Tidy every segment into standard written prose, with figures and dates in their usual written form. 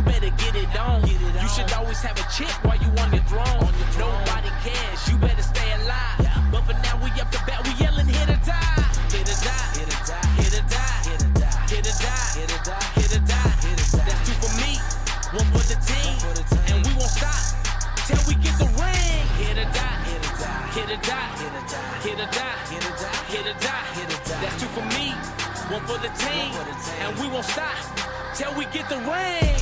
better get it on. You should always have a chick while you on your throne. Nobody cares, you better stay alive. But for now we up to bat, we yelling hit or die. Hit or die, hit or die, hit or die, hit or die, hit or die, hit or die, hit or die, hit or die. That's two for me, one for the team, and we won't stop till we get the ring. Hit or die, hit or die, hit or die, hit or die, hit or die, hit or die, hit or die, hit or die. That's two for me, one for the team, and we won't stop till we get the ring.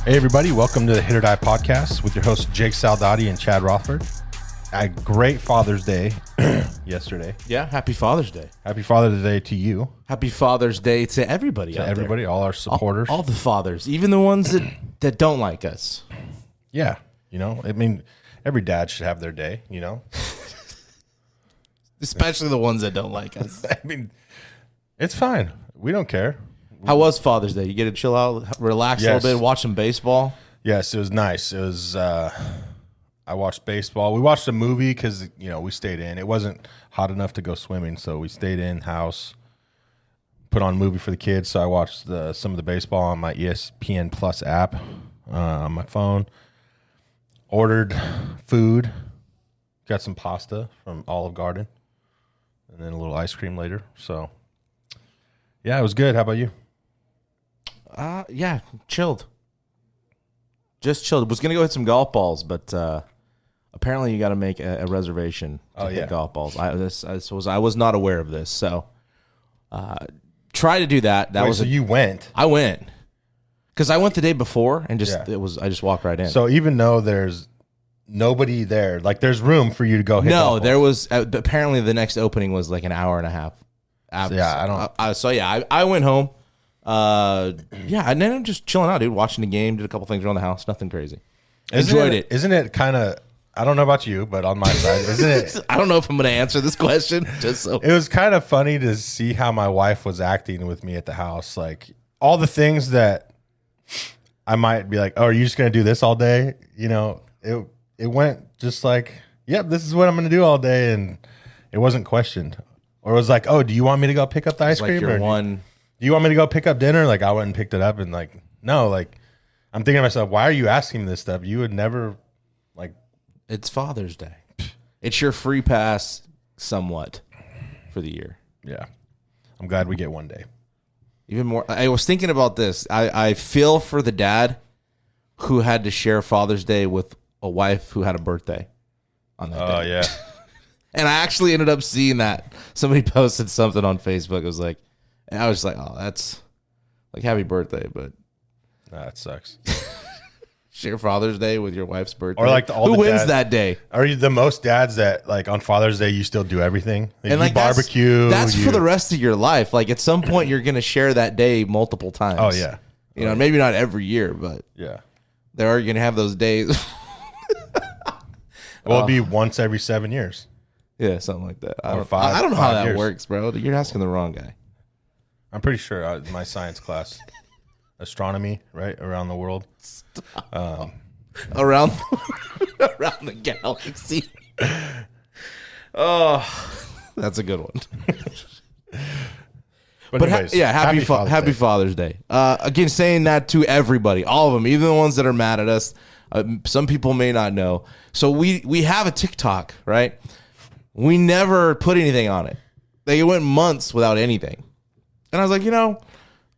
Hey everybody, welcome to the HIT.OR.DIE podcast with your hosts Jake Saldati and Chad Rothford. A great Father's Day yesterday. Yeah, happy Father's Day. Happy Father's Day to you. Happy Father's Day to everybody To out everybody, there. all our supporters. All the fathers, even the ones that don't like us. Yeah, you know, I mean, every dad should have their day, you know. Especially the ones that don't like us. I mean, it's fine. We don't care. How was Father's Day? You get to chill out, relax a Yes. little bit, watch some baseball? Yes, it was nice. It was, I watched baseball. We watched a movie because, you know, we stayed in. It wasn't hot enough to go swimming, so we stayed in house, put on a movie for the kids. So I watched some of the baseball on my ESPN Plus app on my phone. Ordered food. Got some pasta from Olive Garden. And then a little ice cream later. So, yeah, it was good. How about you? Yeah, chilled. Just chilled. Was going to go hit some golf balls, but apparently you got to make a reservation to hit golf balls. I was not aware of this, so try to do that. So you went. I went because I went the day before and Yeah. I just walked right in. So even though there's nobody there, like there's room for you to go hit golf No, balls. there was apparently the next opening was like an hour and a half. So, yeah, I went home. And then I'm just chilling out, dude. Watching the game, did a couple things around the house, nothing crazy. Enjoyed it. Isn't it kind of? I don't know about you, but on my side, isn't it? I don't know if I'm going to answer this question. Just so It was kind of funny to see how my wife was acting with me at the house, like all the things that I might be like, "Oh, are you just going to do this all day?" You know, it went just like, "Yep, this is what I'm going to do all day," and it wasn't questioned. Or it was like, "Oh, do you want me to go pick up the ice cream?" like or do you want me to go pick up dinner? Like I went and picked it up, and like, no, like I'm thinking to myself, why are you asking me this stuff? You would never, like. It's Father's Day. It's your free pass, somewhat, for the year. Yeah, I'm glad we get one day. Even more. I was thinking about this. I feel for the dad who had to share Father's Day with a wife who had a birthday on that day. Oh yeah. And I actually ended up seeing that. Somebody posted something on Facebook. It was like, and I was like, oh, that's like happy birthday, but Nah, that sucks. share Father's Day with your wife's birthday. Or like who wins that day? Are you the most dads that like on Father's Day you still do everything? Like, And like you barbecue. That's for the rest of your life. Like at some point you're gonna share that day multiple times. Oh yeah. You know, maybe not every year, but Yeah. there are gonna have those days. Well, it'll be once every 7 years. Yeah, something like that. I Or don't, five- I don't know how 5 that years. works, bro. You're asking the wrong guy. I'm pretty sure my science class, astronomy, right around the world. Around around the galaxy. Oh, that's a good one. But anyways, happy Day. Father's Day. Again, saying that to everybody, all of them, even the ones that are mad at us. Some people may not know. So we have a TikTok, right? We never put anything on it. Like it went months without anything. And I was like, you know,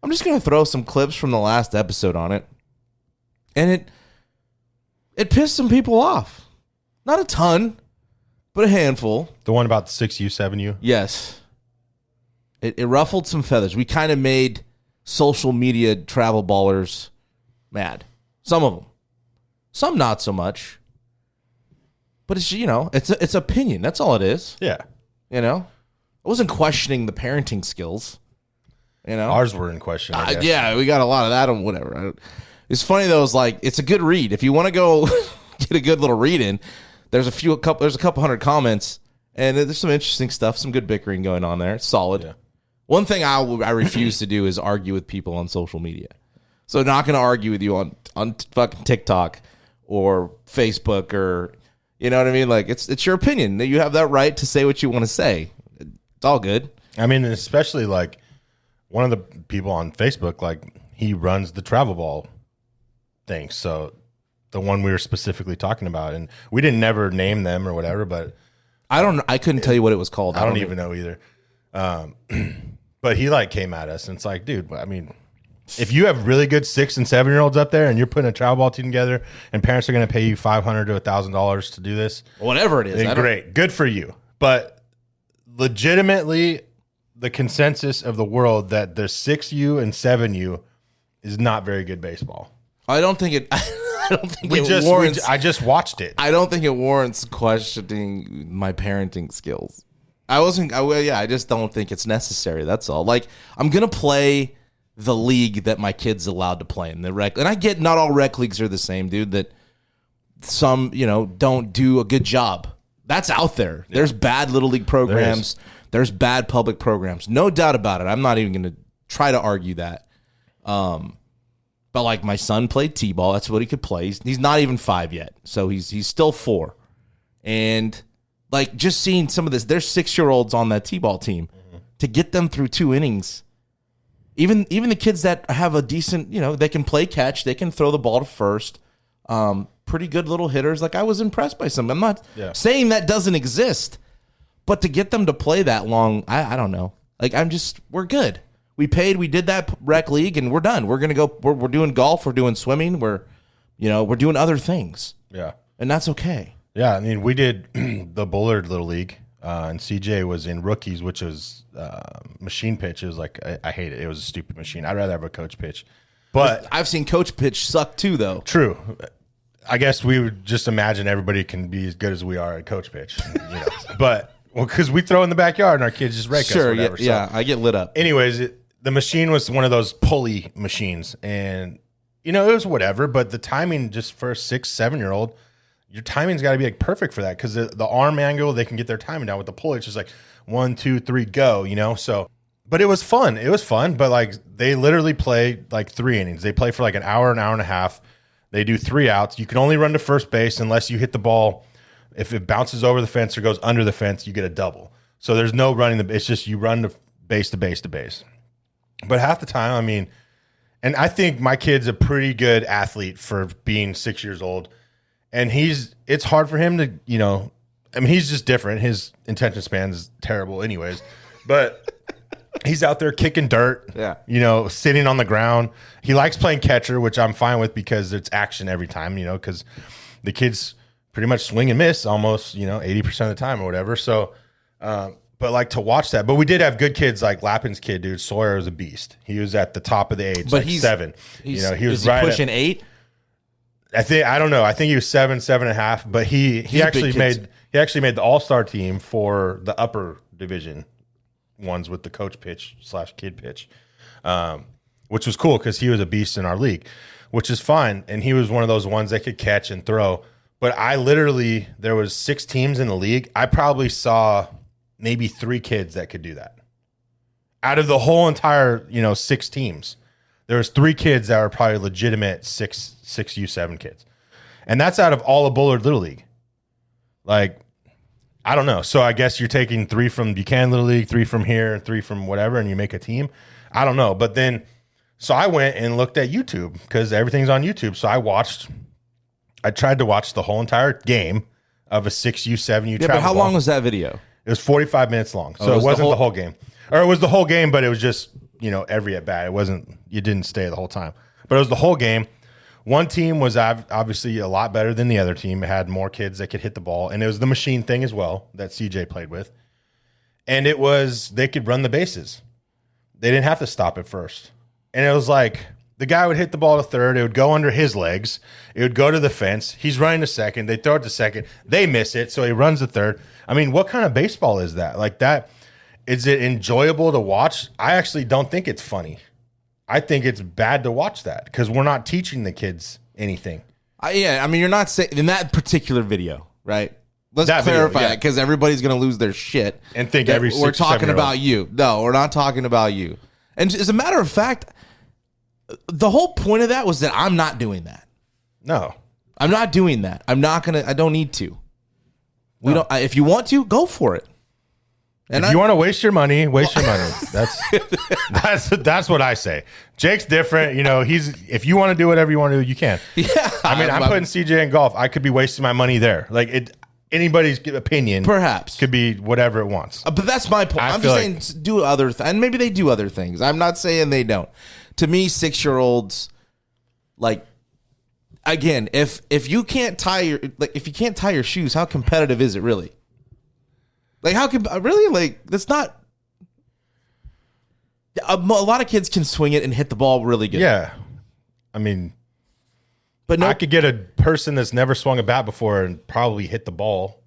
I'm just gonna throw some clips from the last episode on it. And it pissed some people off. Not a ton, but a handful. The one about the 6U, 7U. Yes. It ruffled some feathers. We kind of made social media travel ballers mad. Some of them. Some not so much. But it's, you know, it's opinion. That's all it is. Yeah. You know? I wasn't questioning the parenting skills. You know? Ours were in question. I guess. Yeah, we got a lot of that and whatever. It's funny though, it's like it's a good read. If you want to go get a good little read in, there's a couple hundred comments and there's some interesting stuff, some good bickering going on there. It's solid. Yeah. One thing I refuse to do is argue with people on social media. So not going to argue with you on fucking TikTok or Facebook or, you know what I mean? Like it's your opinion. You have that right to say what you want to say. It's all good. I mean, especially like one of the people on Facebook, like he runs the travel ball thing. So the one we were specifically talking about, and we didn't never name them or whatever, but I couldn't tell you what it was called. I don't even know either. But he like came at us and it's like, dude, I mean, if you have really good 6 and 7 year olds up there and you're putting a travel ball team together and parents are going to pay you $500 to $1,000 to do this, whatever it is, then great, good for you. But legitimately, the consensus of the world that the 6U and 7U is not very good baseball. I don't think it. I don't think it warrants. I just watched it. I don't think it warrants questioning my parenting skills. I just don't think it's necessary. That's all. Like, I'm gonna play the league that my kid's allowed to play in the rec. And I get not all rec leagues are the same, dude. That some don't do a good job. That's out there. Yeah. There's bad little league programs. There's bad public programs. No doubt about it. I'm not even gonna try to argue that. But like my son played T-ball. That's what he could play. He's not even 5 yet, so he's still 4. And like just seeing some of this, there's 6-year-olds on that T-ball team to get them through 2 innings. Even the kids that have a decent, they can play catch, they can throw the ball to first. Pretty good little hitters. Like I was impressed by some. I'm not saying that doesn't exist, but to get them to play that long, I don't know. Like we're good. We paid, we did that rec league, and we're done. We're gonna go. We're doing golf. We're doing swimming. We're doing other things. Yeah, and that's okay. Yeah, I mean, we did the Bullard Little League, and CJ was in rookies, which was machine pitch. It was like I hate it. It was a stupid machine. I'd rather have a coach pitch. But I've seen coach pitch suck too, though. True. I guess we would just imagine everybody can be as good as we are at coach pitch, But because we throw in the backyard and our kids just rake us. Or whatever. Yeah, I get lit up. Anyways. The machine was one of those pulley machines, and it was whatever. But the timing, just for a 6, 7-year-old, your timing's got to be like perfect for that because the arm angle, they can get their timing down with the pulley. It's just like 1, 2, 3, go. So, but it was fun. It was fun. But like they literally play like 3 innings. They play for like an hour and a half. They do 3 outs. You can only run to first base unless you hit the ball. If it bounces over the fence or goes under the fence, you get a double. So there's no running it's just you run to base to base to base. But half the time, I mean, and I think my kid's a pretty good athlete for being 6 years old. And it's hard for him to, I mean, he's just different. His attention span is terrible anyways. But he's out there kicking dirt, sitting on the ground. He likes playing catcher, which I'm fine with because it's action every time, because the kids pretty much swing and miss almost, 80% of the time or whatever. So, but like to watch that, but we did have good kids like Lappin's kid, dude. Sawyer was a beast. He was at the top of the age, but he's 7. He was right pushing 8. I don't know. I think he was 7, 7.5. But he actually made the All-Star team for the upper division ones with the coach pitch / kid pitch, which was cool because he was a beast in our league, which is fine. And he was one of those ones that could catch and throw. But there was 6 teams in the league. I probably saw maybe 3 kids that could do that. Out of the whole entire, 6 teams, there was 3 kids that were probably legitimate 6U7 kids. And that's out of all of Bullard Little League. Like, I don't know. So I guess you're taking 3 from Buchanan Little League, 3 from here, 3 from whatever, and you make a team. I don't know. But then, so I went and looked at YouTube because everything's on YouTube. So I tried to watch the whole entire game of a 6U, 7U travel but how ball. long was that video? It was 45 minutes long. So it wasn't the whole game. Or it was the whole game, but it was just, every at bat. You didn't stay the whole time. But it was the whole game. One team was obviously a lot better than the other team. It had more kids that could hit the ball. And it was the machine thing as well that CJ played with. And they could run the bases. They didn't have to stop at first. And it was like the guy would hit the ball to third. It would go under his legs. It would go to the fence. He's running to second. They throw it to second. They miss it. So he runs to third. I mean, what kind of baseball is that? Like that, is it enjoyable to watch? I actually don't think it's funny. I think it's bad to watch that because we're not teaching the kids anything. I mean, you're not saying in that particular video, right? Let's clarify that because everybody's going to lose their shit and think we're talking about you. No, we're not talking about you. And as a matter of fact, the whole point of that was that I'm not doing that. No, I'm not doing that. I don't need to. We don't. If you want to, go for it. And if you want to waste your money, waste your money. That's what I say. Jake's different. You know, if you want to do whatever you want to do, you can. Yeah. I mean, I'm putting CJ in golf. I could be wasting my money there. Like anybody's opinion perhaps could be whatever it wants. But that's my point. I'm just saying do other and maybe they do other things. I'm not saying they don't. To me, 6-year-olds, like, again, if you can't tie your shoes, how competitive is it really? Like, how can really, like, that's not a lot of kids can swing it and hit the ball really good. Yeah. I mean, but I could get a person that's never swung a bat before and probably hit the ball.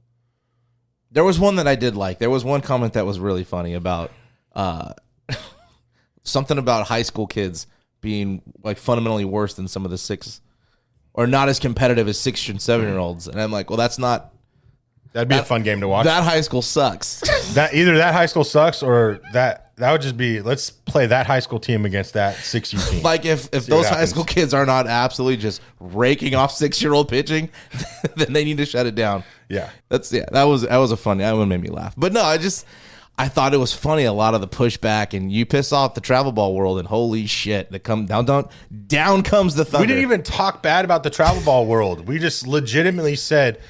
There was one that I did like. There was one comment that was really funny about something about high school kids being like fundamentally worse than some of the 6 or not as competitive as 6 and 7-year-olds. And I'm like, well, that's not. That'd be a fun game to watch. That high school sucks. Either that high school sucks or that would just be, let's play that high school team against that 6U team. Like if those high school kids are not absolutely just raking off 6-year-old pitching, then they need to shut it down. Yeah. That was a funny. That one made me laugh. But no, I thought it was funny, a lot of the pushback, and you piss off the travel ball world, and holy shit, down comes the thunder. We didn't even talk bad about the travel ball world. We just legitimately said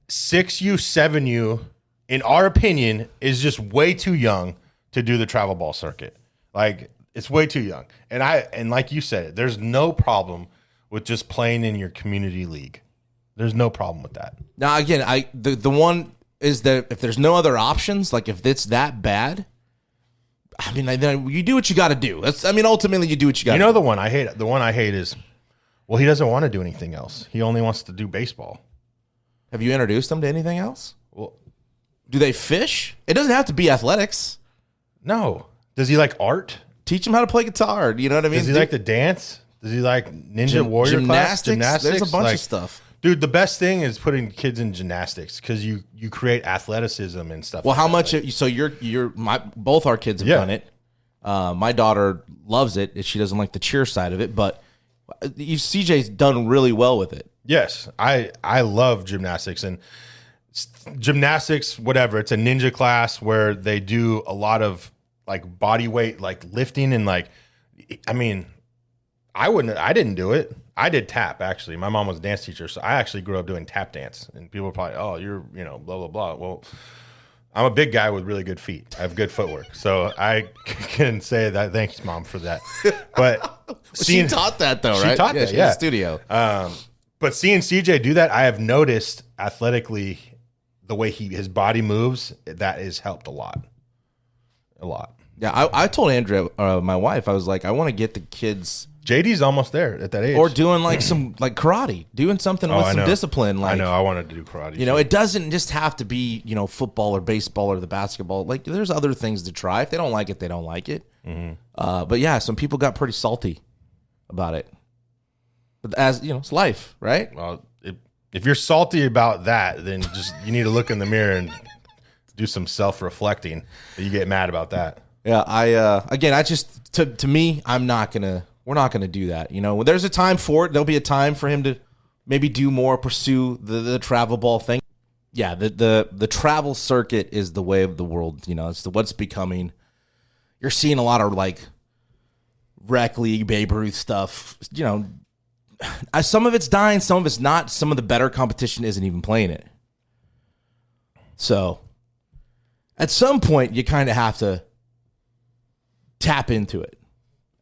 6U, 7U, in our opinion, is just way too young to do the travel ball circuit. Like, it's way too young. And like you said, there's no problem with just playing in your community league. There's no problem with that. Now, again, the one is that if there's no other options, like if it's that bad, I mean, then you do what you got to do. Ultimately, you do what you got to do. You know, the one I hate is, well, he doesn't want to do anything else. He only wants to do baseball. Have you introduced them to anything else? Well, do they fish? It doesn't have to be athletics. No. Does he like art? Teach him how to play guitar. You know what I mean? Does he like to dance? Does he like ninja warrior class? Gymnastics? There's a bunch of stuff. Dude, the best thing is putting kids in gymnastics because you create athleticism and stuff. Well, like how that. much? So both our kids have done it. My daughter loves it. She doesn't like the cheer side of it, but CJ's done really well with it. Yes, I love gymnastics and gymnastics. Whatever, it's a ninja class where they do a lot of like body weight, like lifting and like. I mean, I didn't do it. I did tap, actually. My mom was a dance teacher, so I actually grew up doing tap dance. And people are probably, oh, you're, blah, blah, blah. Well, I'm a big guy with really good feet. I have good footwork. So I can say that. Thanks, Mom, for that. But she taught that, though, right? She taught that, in the studio. But seeing CJ do that, I have noticed athletically the way his body moves, that has helped a lot. A lot. Yeah, I told Andrea, my wife, I was like, I want to get the kids. JD's almost there at that age. Or doing like some like karate, doing something with some discipline. Like, I know, I wanted to do karate. It doesn't just have to be, football or baseball or the basketball. Like, there's other things to try. If they don't like it, they don't like it. Mm-hmm. But yeah, some people got pretty salty about it. But as it's life, right? Well, if you're salty about that, then you need to look in the mirror and do some self-reflecting. You get mad about that. Yeah, to me, we're not gonna do that. When there's a time for it, there'll be a time for him to maybe pursue the travel ball thing. Yeah, the travel circuit is the way of the world. It's what's becoming. You're seeing a lot of like rec league, Babe Ruth stuff. Some of it's dying, some of it's not. Some of the better competition isn't even playing it. So, at some point, you kind of have to tap into it.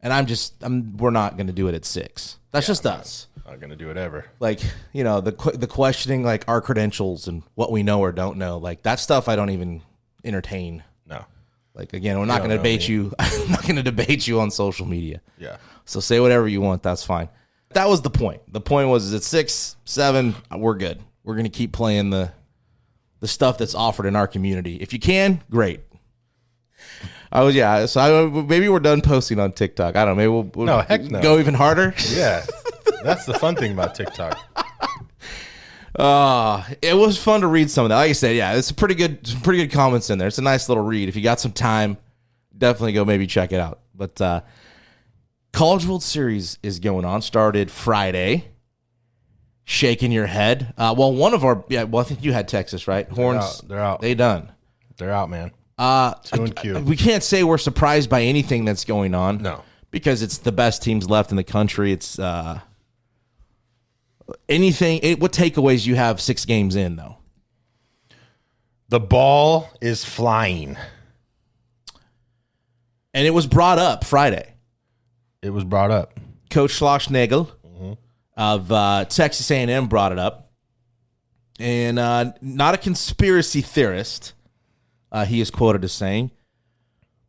And we're not going to do it at 6. That's just us. Not going to do it ever. Like, the questioning, like our credentials and what we know or don't know, like that stuff I don't even entertain. No. Like, again, we're not going to debate you. I'm not going to debate you on social media. Yeah. So say whatever you want. That's fine. That was the point. The point was at 6, 7, we're good. We're going to keep playing the stuff that's offered in our community. If you can, great. So maybe we're done posting on TikTok. I don't know. Maybe we'll no, heck no. Go even harder. Yeah, that's the fun thing about TikTok. It was fun to read some of that. Like I said, yeah, it's some pretty good comments in there. It's a nice little read. If you got some time, definitely go maybe check it out. But College World Series is going on. Started Friday. Shaking your head. I think you had Texas, right? Horns. They're out. They done. They're out, man. 2-Q. We can't say we're surprised by anything that's going on. No. Because it's the best teams left in the country. It's what takeaways you have 6 games in, though? The ball is flying. And it was brought up Friday. It was brought up. Coach Schlossnagel of Texas A&M brought it up. And not a conspiracy theorist, he is quoted as saying,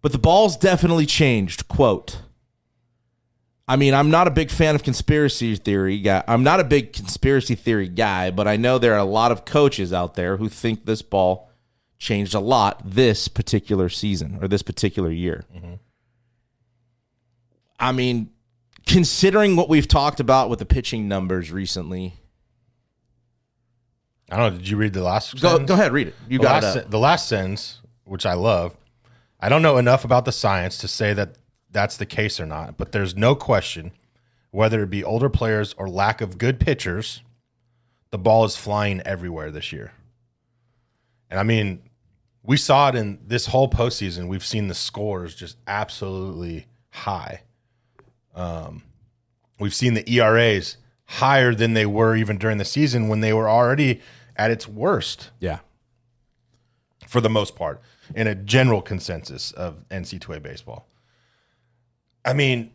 but the ball's definitely changed. Quote, I mean, I'm not a big fan of conspiracy theory guy. I'm not a big conspiracy theory guy, but I know there are a lot of coaches out there who think this ball changed a lot this particular season or this particular year. Mm-hmm. I mean, considering what we've talked about with the pitching numbers recently. I don't know. Did you read the last Go sentence? ahead, read it. The last sentence, which I love. I don't know enough about the science to say that that's the case or not, but there's no question, whether it be older players or lack of good pitchers, the ball is flying everywhere this year. And I mean, we saw it in this whole postseason. We've seen the scores just absolutely high. We've seen the ERAs higher than they were even during the season when they were already at its worst. Yeah. For the most part, in a general consensus of NC2A baseball. I mean,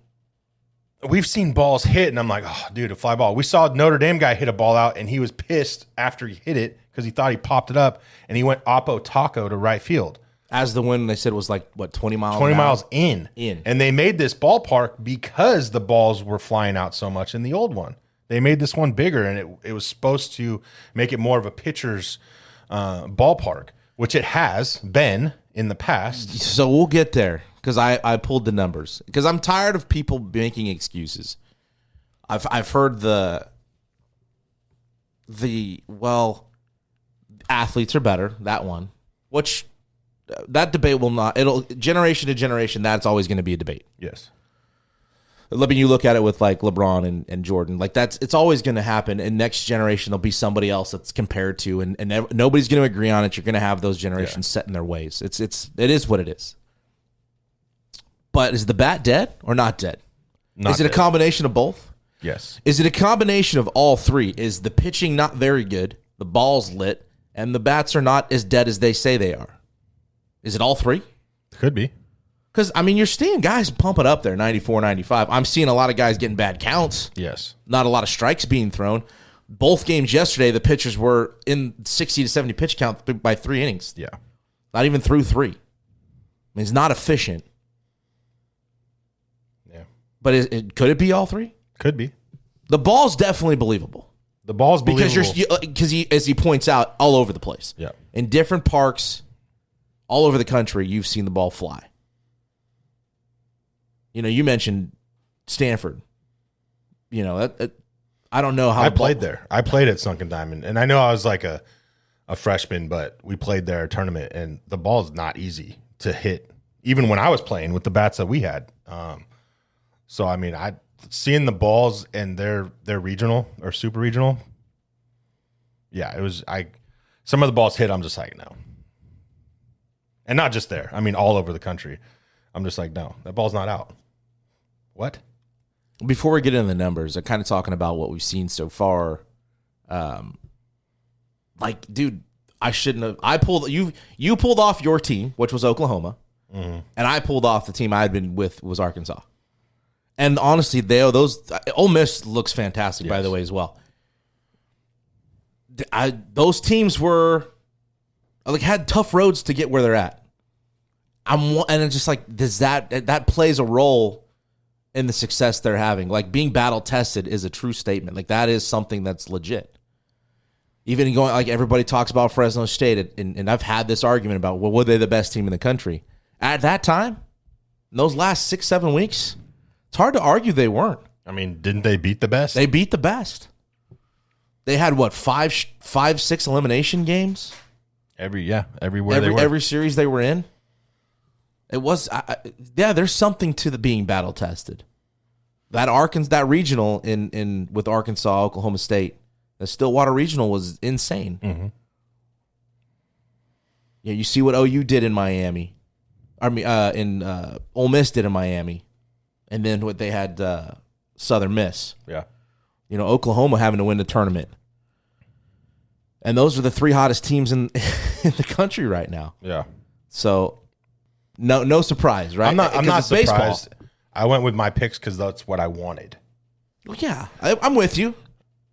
we've seen balls hit, and I'm like, oh, dude, a fly ball. We saw a Notre Dame guy hit a ball out, and he was pissed after he hit it because he thought he popped it up, and he went oppo taco to right field. As the wind, they said, was like, what, 20 miles 20 miles in. In. And they made this ballpark because the balls were flying out so much in the old one. They made this one bigger, and it was supposed to make it more of a pitcher's ballpark, which it has been in the past. So we'll get there because I pulled the numbers because I'm tired of people making excuses. I've heard the athletes are better, that one, which that debate will not, it'll generation to generation, that's always going to be a debate. Yes. I mean, you look at it with like LeBron and Jordan, like it's always going to happen. And next generation, there'll be somebody else that's compared to, and nobody's going to agree on it. You're going to have those generations set in their ways. It is what it is. But is the bat dead or not dead? Is it a combination of both? Yes. Is it a combination of all three? Is the pitching not very good, the ball's lit, and the bats are not as dead as they say they are? Is it all three? Could be. Because, I mean, you're seeing guys pump it up there, 94, 95. I'm seeing a lot of guys getting bad counts. Yes. Not a lot of strikes being thrown. Both games yesterday, the pitchers were in 60 to 70 pitch count by 3 innings. Yeah. Not even through 3. I mean, it's not efficient. Yeah. But could it be all 3? Could be. The ball's definitely believable. The ball's believable. Because as he points out, all over the place. Yeah. In different parks, all over the country, you've seen the ball fly. You know, you mentioned Stanford. You know, I don't know how I played there. I played at Sunken Diamond, and I know I was like a freshman, but we played there a tournament, and the ball is not easy to hit, even when I was playing with the bats that we had. So I mean, seeing the balls and their regional or super regional. Yeah, it was. Some of the balls hit. I'm just like, no, and not just there. I mean, all over the country. I'm just like, no, that ball's not out. What? Before we get into the numbers, I'm kind of talking about what we've seen so far. Like, dude, I shouldn't have. You pulled off your team, which was Oklahoma, and I pulled off the team I had been with was Arkansas. And honestly, Ole Miss looks fantastic, by the way, as well. Those teams had tough roads to get where they're at. And it's just like, does that plays a role in the success they're having? Like, being battle tested is a true statement. Like, that is something that's legit. Even going, like, everybody talks about Fresno State, and I've had this argument about, well, were they the best team in the country? At that time, in those last 6-7 weeks, it's hard to argue they weren't. I mean, didn't they beat the best? They beat the best. They had, what, 5-6 elimination games? Everywhere they were. Every series they were in. It was, there's something to the being battle tested. That regional in with Arkansas, Oklahoma State, the Stillwater regional was insane. Mm-hmm. You know, you see what OU did in Miami. I mean, Ole Miss did in Miami, and then what they had Southern Miss. Yeah. You know, Oklahoma having to win the tournament. And those are the 3 hottest teams in the country right now. Yeah. So, no surprise, right? I'm not it's surprised. I went with my picks because that's what I wanted. Well, yeah, I'm with you.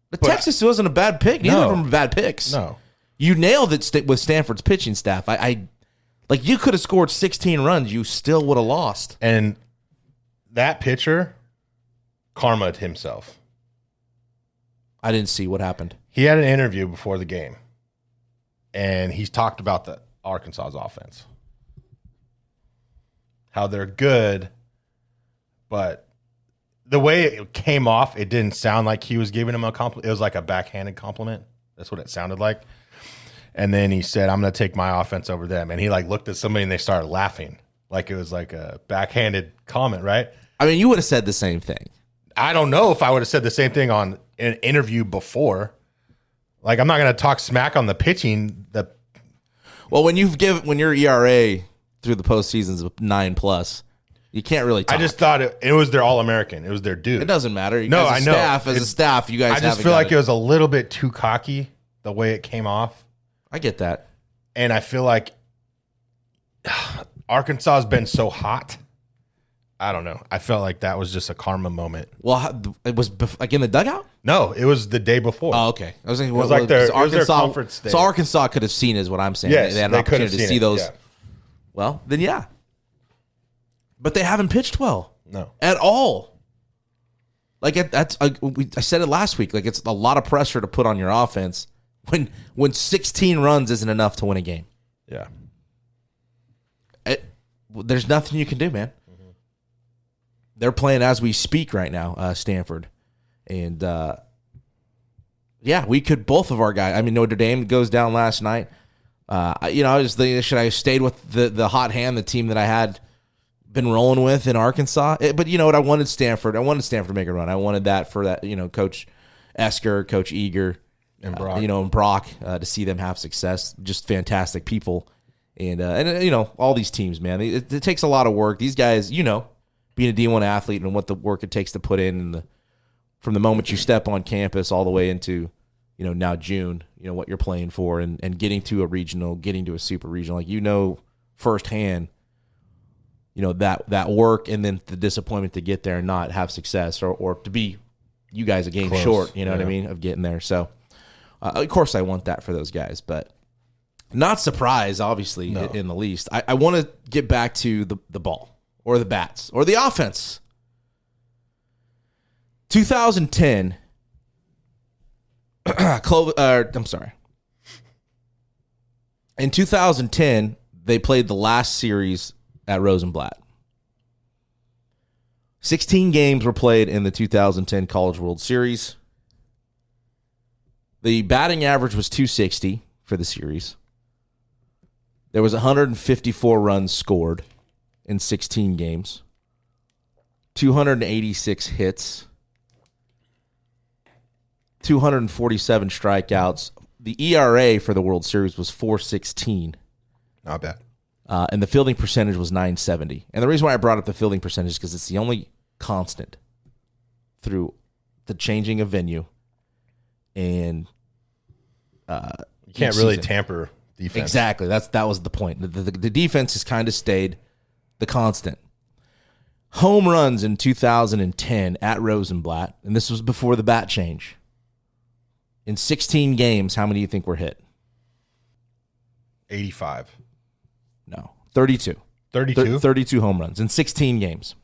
But Texas wasn't a bad pick. Neither of them were bad picks. No. You nailed it with Stanford's pitching staff. I like you could have scored 16 runs. You still would have lost. And that pitcher karma'd himself. I didn't see what happened. He had an interview before the game, and he's talked about the Arkansas's offense. How they're good, but the way it came off, it didn't sound like he was giving him a compliment. It was like a backhanded compliment. That's what it sounded like. And then he said, I'm going to take my offense over them. And he like looked at somebody and they started laughing. Like it was like a backhanded comment, right? I mean, you would have said the same thing. I don't know if I would have said the same thing on an interview before. Like, I'm not going to talk smack on the pitching. Well, when your ERA through the postseasons is 9+, you can't really talk. I just thought it was their All-American. It was their dude. It doesn't matter. No, I know. As a staff, you guys I just feel like it was a little bit too cocky the way it came off. I get that. And I feel like Arkansas has been so hot. I don't know. I felt like that was just a karma moment. Well, it was like in the dugout? No, it was the day before. Oh, okay. I was thinking, it was like their conference day. So Arkansas could have seen is what I'm saying. Yes, they had an opportunity to see those. Yeah. Well, then yeah. But they haven't pitched well. No. At all. Like I said it last week. Like it's a lot of pressure to put on your offense when 16 runs isn't enough to win a game. Yeah. There's nothing you can do, man. They're playing as we speak right now, Stanford. And, yeah, we could both of our guys. I mean, Notre Dame goes down last night. I was thinking, should I have stayed with the hot hand, the team that I had been rolling with in Arkansas? But you know what? I wanted Stanford. I wanted Stanford to make a run. I wanted that for that, Coach Esker, Coach Eager, and Brock. And Brock to see them have success. Just fantastic people. And all these teams, man. It takes a lot of work. These guys, being a D1 athlete and what the work it takes to put in from the moment you step on campus all the way into, now June, what you're playing for and getting to a regional, getting to a super regional, like, firsthand, that work and then the disappointment to get there and not have success or to be you guys a game close. Short, what I mean, of getting there. So, of course I want that for those guys, but not surprised, obviously, in the least. I want to get back to the ball. Or the bats, or the offense. 2010. I'm sorry. In 2010, they played the last series at Rosenblatt. 16 games were played in the 2010 College World Series. The batting average was 260 for the series. There was 154 runs scored in 16 games, 286 hits, 247 strikeouts. The ERA for the World Series was 4.16. Not bad. And the fielding percentage was 9.70. And the reason why I brought up the fielding percentage is because it's the only constant through the changing of venue and you can't really tamper defense. Exactly. That was the point. The defense has kind of stayed the constant. Home runs in 2010 at Rosenblatt, and this was before the bat change. In 16 games, how many do you think were hit? 85. No, 32. 32? 32 home runs in 16 games.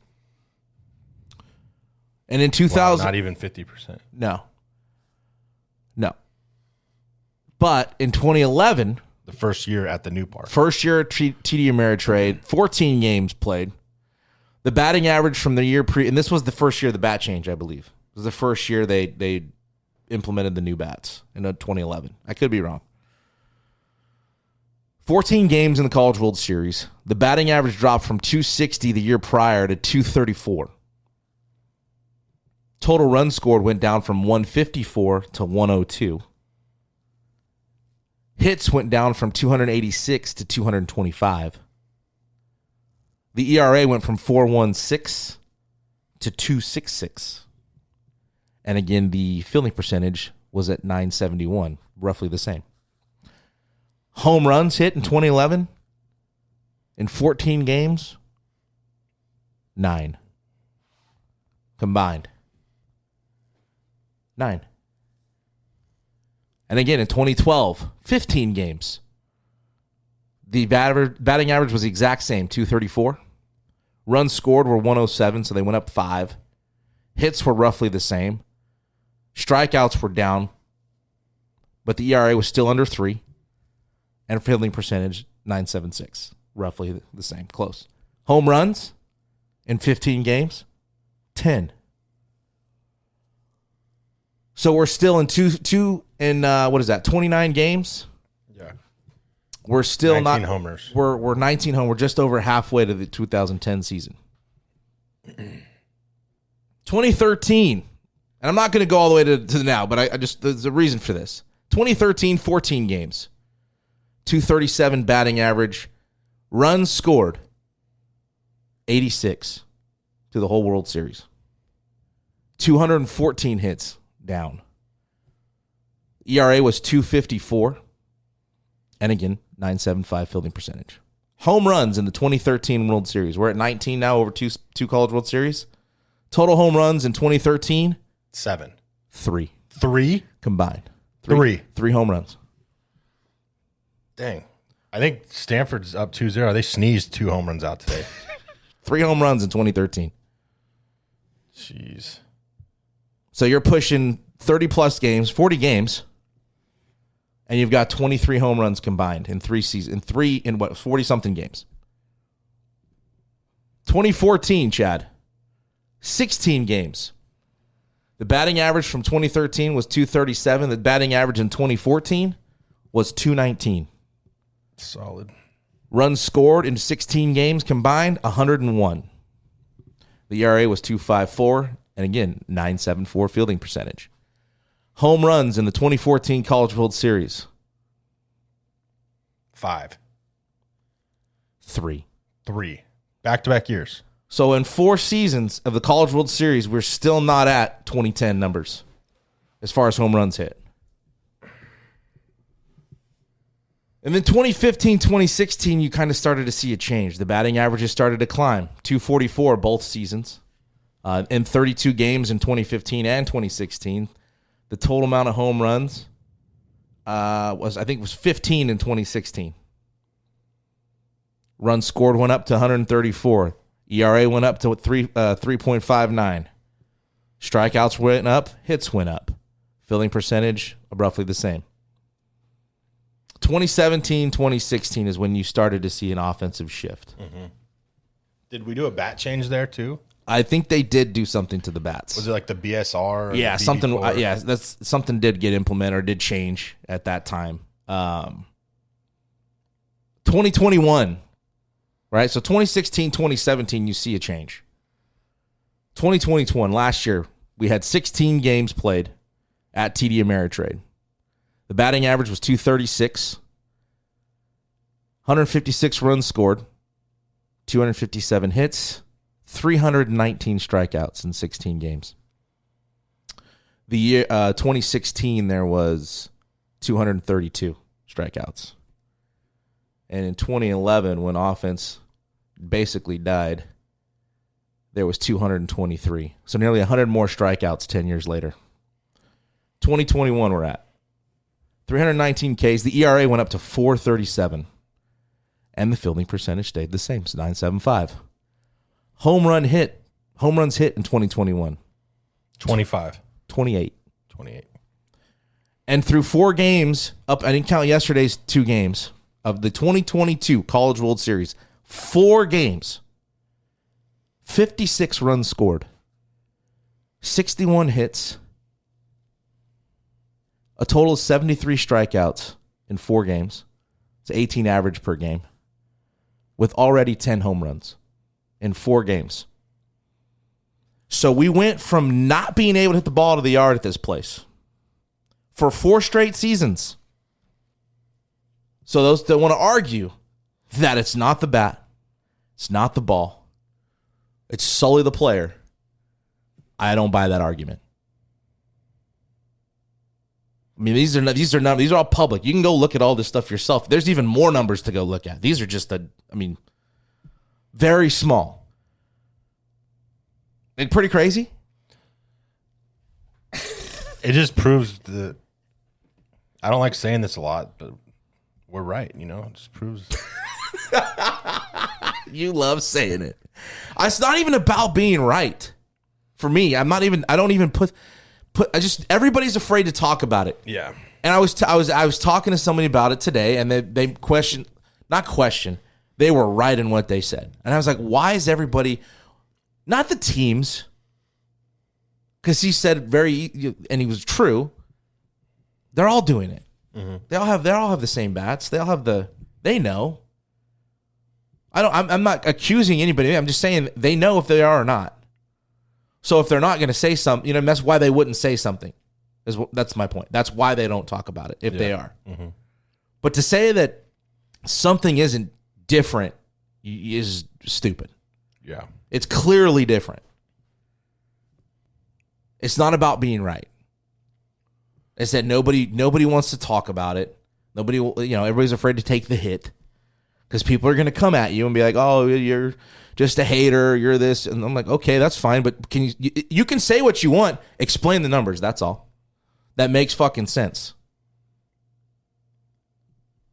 And in 2000... Wow, not even 50%. No. But in 2011... The first year at the new park. First year at TD Ameritrade, 14 games played. The batting average from the year and this was the first year of the bat change, I believe. It was the first year they implemented the new bats in 2011. I could be wrong. 14 games in the College World Series. The batting average dropped from 260 the year prior to 234. Total runs scored went down from 154 to 102. Hits went down from 286 to 225. The ERA went from 4.16 to 2.66. And again, the fielding percentage was at 971, roughly the same. Home runs hit in 2011 in 14 games, 9 combined. 9. And again, in 2012, 15 games. The batting average was the exact same, 234. Runs scored were 107, so they went up 5. Hits were roughly the same. Strikeouts were down, but the ERA was still under 3. And fielding percentage, 976. Roughly the same, close. Home runs in 15 games, 10. So we're still in 29 games? Yeah. We're still 19 not homers. We're 19 home. We're just over halfway to the 2010 season. 2013, and I'm not going to go all the way to now, but I just there's a reason for this. 2013, 14 games, 237 batting average, runs scored, 86 to the whole World Series, 214 hits down. ERA was 2.54, and again 9.75 fielding percentage. Home runs in the 2013 World Series. We're at 19 now over two College World Series. Total home runs in 2013, 7. 3 3? combined. 3. 3 home runs. Dang. I think Stanford's up 2-0. They sneezed 2 home runs out today. 3 home runs in 2013. Jeez. So you're pushing 30-plus games, 40 games, and you've got 23 home runs combined in 3 seasons, 40-something games. 2014, Chad, 16 games. The batting average from 2013 was 237. The batting average in 2014 was 219. Solid. Runs scored in 16 games combined, 101. The ERA was 2.54, and again, 9.74 fielding percentage. Home runs in the 2014 College World Series, 5. 3. 3. Back-to-back years. So in 4 seasons of the College World Series, we're still not at 2010 numbers as far as home runs hit. And then 2015, 2016, you kind of started to see a change. The batting averages started to climb, 244 both seasons. In 32 games in 2015 and 2016, the total amount of home runs was 15 in 2016. Runs scored went up to 134. ERA went up to 3.59. Strikeouts went up. Hits went up. Fielding percentage, roughly the same. 2017, 2016 is when you started to see an offensive shift. Mm-hmm. Did we do a bat change there too? I think they did do something to the bats. Was it like the BSR? Or yeah, the something. BB4? That's something did get implemented or did change at that time. 2021, right? So 2016, 2017, you see a change. 2021, last year, we had 16 games played at TD Ameritrade. The batting average was 236, 156 runs scored, 257 hits, 319 strikeouts in 16 games. The year 2016, there was 232 strikeouts. And in 2011, when offense basically died, there was 223. So nearly 100 more strikeouts 10 years later. 2021, we're at 319 Ks. The ERA went up to 4.37. And the fielding percentage stayed the same, so 9.75. Home runs hit in 2021. 25. 28. 28. And through 4 games, I didn't count yesterday's 2 games, of the 2022 College World Series, 4 games, 56 runs scored, 61 hits, a total of 73 strikeouts in 4 games. It's 18 average per game, with already 10 home runs in 4 games. So we went from not being able to hit the ball to the yard at this place for 4 straight seasons So those that want to argue that it's not the bat, it's not the ball, it's solely the player, I don't buy that argument. I mean, these are all public. You can go look at all this stuff yourself. There's even more numbers to go look at. These are just very small. And pretty crazy. It just proves that I don't like saying this a lot, but we're right. It just proves. You love saying it. It's not even about being right. For me, I don't even put. Everybody's afraid to talk about it. Yeah. And I was talking to somebody about it today, and they they were right in what they said. And I was like, why is everybody, not the teams, because he said and he was true, they're all doing it. Mm-hmm. They all have the same bats. They know. I'm not accusing anybody. I'm just saying they know if they are or not. So if they're not going to say something, that's why they wouldn't say something. That's my point. That's why they don't talk about it if they are. Mm-hmm. But to say that something isn't different is stupid. Yeah. It's clearly different. It's not about being right. It's that nobody wants to talk about it. Everybody's afraid to take the hit because people are going to come at you and be like, "Oh, you're just a hater, you're this," and I'm like, okay, that's fine, but you can say what you want, explain the numbers, that's all. That makes fucking sense.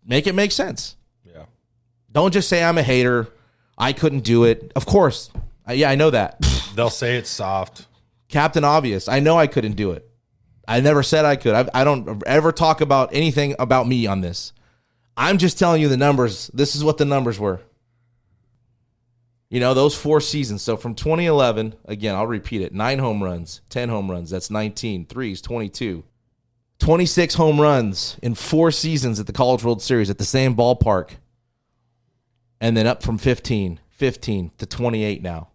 Make it make sense. Yeah. Don't just say I'm a hater, I couldn't do it. Of course. I know that. They'll say it's soft. Captain Obvious, I know I couldn't do it. I never said I could. I don't ever talk about anything about me on this. I'm just telling you the numbers. This is what the numbers were. Those 4 seasons. So from 2011, again, I'll repeat it. 9 home runs, 10 home runs. That's 19. Threes, 22. 26 home runs in 4 seasons at the College World Series at the same ballpark. And then up from 15 to 28 now.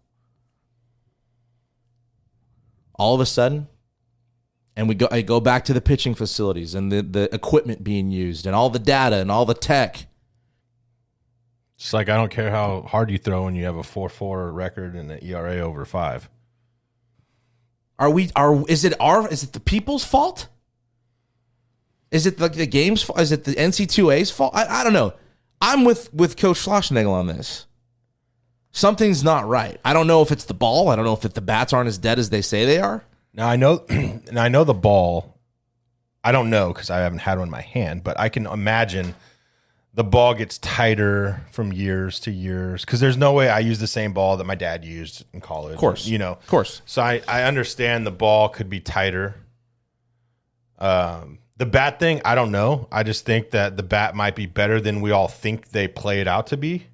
All of a sudden, and I go back to the pitching facilities and the equipment being used and all the data and all the tech. It's like I don't care how hard you throw when you have a 4.4 record and an ERA over 5. Is it the people's fault? Is it like the game's fault? Is it the NC2A's fault? I don't know. I'm with Coach Schlossnagel on this. Something's not right. I don't know if it's the ball. I don't know if the bats aren't as dead as they say they are. Now I know, and I know the ball. I don't know because I haven't had one in my hand, but I can imagine the ball gets tighter from years to years because there's no way I use the same ball that my dad used in college. Of course. Of course. So I understand the ball could be tighter. The bat thing, I don't know. I just think that the bat might be better than we all think they play it out to be.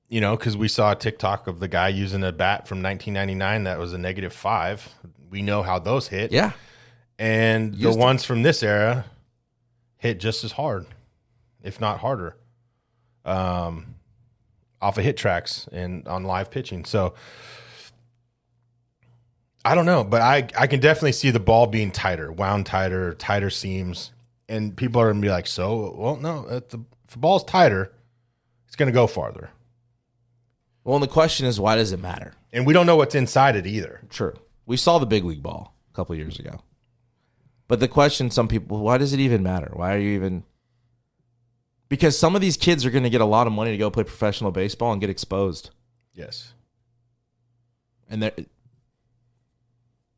Because we saw a TikTok of the guy using a bat from 1999 that was a -5. We know how those hit. Yeah. And the ones from this era hit just as hard, if not harder, off of hit tracks and on live pitching. So I don't know, but I can definitely see the ball being tighter, wound tighter, tighter seams. And people are going to be like, no, if the ball's tighter, it's going to go farther. Well, and the question is, why does it matter? And we don't know what's inside it either. True. We saw the big league ball a couple of years ago. But the question, some people, why does it even matter? Why are you even... Because some of these kids are going to get a lot of money to go play professional baseball and get exposed. Yes. And they're...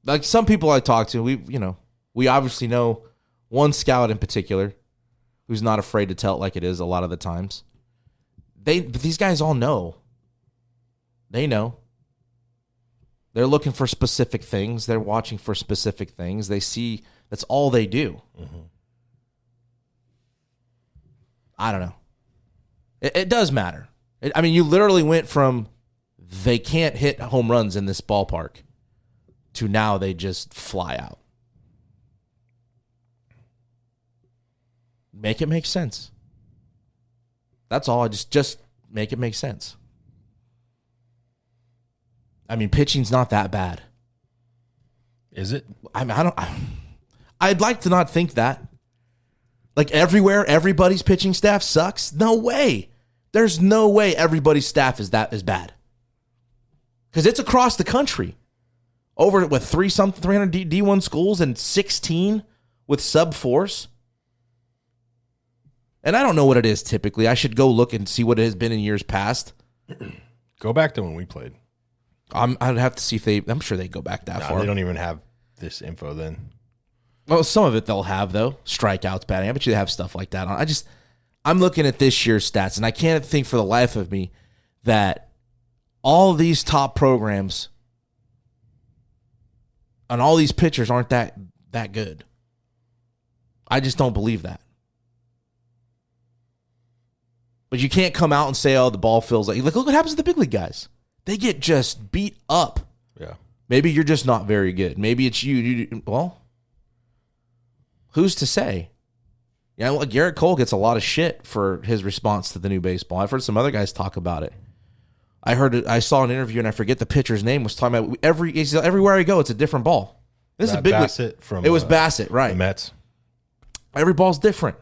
Like some people I talk to, we obviously know one scout in particular who's not afraid to tell it like it is a lot of the times. But these guys all know. They know. They're looking for specific things. They're watching for specific things. They see that's all they do. Mm-hmm. I don't know. It does matter. You literally went from they can't hit home runs in this ballpark to now they just fly out. Make it make sense. That's all. Just make it make sense. Pitching's not that bad. Is it? I'd like to not think that. Like everywhere, everybody's pitching staff sucks? No way. There's no way everybody's staff is bad. Because it's across the country. Over with 300 D1 schools and 16 with sub 4s. And I don't know what it is typically. I should go look and see what it has been in years past. Go back to when we played. I'd have to see if I'm sure they go back that far. They don't even have this info then. Well, some of it they'll have, though. Strikeouts, batting. I bet you they have stuff like that on. I'm looking at this year's stats, and I can't think for the life of me that all of these top programs and all these pitchers aren't that good. I just don't believe that. But you can't come out and say, oh, the ball feels like... Look what happens to the big league guys. They get just beat up. Yeah. Maybe you're just not very good. Maybe it's you. Well, who's to say? Yeah, well, Garrett Cole gets a lot of shit for his response to the new baseball. I've heard some other guys talk about it. I saw an interview, and I forget the pitcher's name, was talking about everywhere I go, it's a different ball. This is a big Bassett from... It was Bassett, right. The Mets. Every ball's different.